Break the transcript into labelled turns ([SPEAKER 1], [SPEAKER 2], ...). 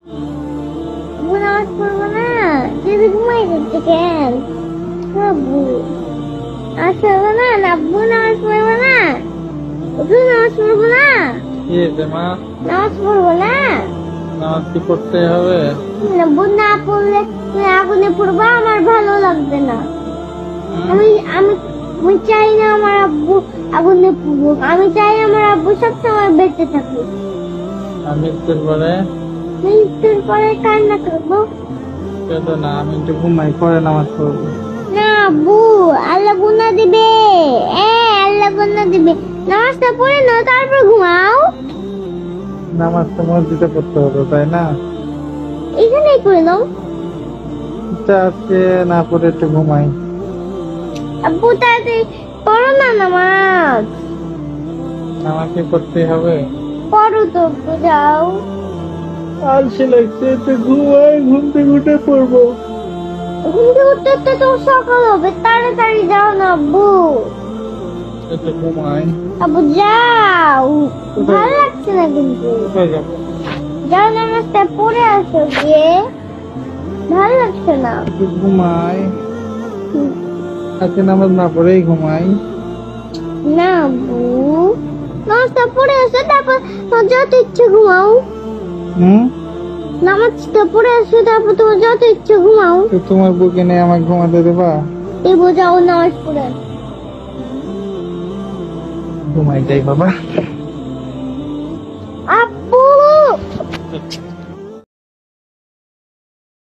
[SPEAKER 1] আব্বু নামাজ পড়বো না, যদি ঘুমাই যাচ্ছে কেন? আব্বু নামাজ পড়বো না, আব্বু নামাজ পড়বো না, আব্বু নামাজ পড়বো না,
[SPEAKER 2] কি হয়েছে মা?
[SPEAKER 1] নামাজ পড়বো না।
[SPEAKER 2] নামাজ কি পড়তে হবে?
[SPEAKER 1] আব্বু না পড়লে তুমি আগুনে পড়বা, আমার ভালো লাগবে না। আমি আমি আমি চাই না আমার আব্বু আগুনে পড়ুক, আমি চাই আমার আব্বু সবসময় বেঁচে থাকুক।
[SPEAKER 2] আর মৃত্যুর পরে?
[SPEAKER 1] মৃত্যুর পরে কান্না করবো
[SPEAKER 2] কেঁদো না, আমি একটু ঘুমাই, পরে নামাজ পড়বো।
[SPEAKER 1] না আব্বু, আল্লাহ গুনাহ দিবে। আল্লাহ গুনাহ দিবে। নামাজটা পড়ে নাও, তারপর ঘুমাও।
[SPEAKER 2] নামাজ তো মসজিদে পড়তে হবে, তাই না?
[SPEAKER 1] এখানেই করে নাও।
[SPEAKER 2] আচ্ছা, আজকে না পড়ে একটু ঘুমাই।
[SPEAKER 1] আব্বু তাড়াতাড়ি পড়ো না নামাজ।
[SPEAKER 2] নামাজ কি পড়তে হবে?
[SPEAKER 1] পড়ো তো আব্বু, যাও।
[SPEAKER 2] আলসে লাগছে, একটু ঘুমাই, ঘুম থেকে উঠে পড়বো।
[SPEAKER 1] ঘুম থেকে উঠতে উঠতে তো সকাল হবে, তাড়াতাড়ি যাও না আব্বু।
[SPEAKER 2] একটু ঘুমাই।
[SPEAKER 1] আব্বু যাও, ভালো লাগছে না কিন্তু।
[SPEAKER 2] কোথায় যাবো?
[SPEAKER 1] যাও, নামাজটা পড়ে আসো গিয়ে, ভালো লাগছে না।
[SPEAKER 2] একটু ঘুমাই। আজকে নামাজ না পড়েই ঘুমাই।
[SPEAKER 1] না আব্বু, নামাজটা পড়ে আসো, তারপর তোমার যত ইচ্ছে ঘুমাও। নামাজটা পড়ে আসো, তারপর তোমার যত ইচ্ছে ঘুমাও।
[SPEAKER 2] তো তোমার বুকে নিয়ে আমাকে ঘুমাতে দেবা?
[SPEAKER 1] দেবো, যাও নামাজ পড়ে আসো।
[SPEAKER 2] ঘুমাই যাই বাবা।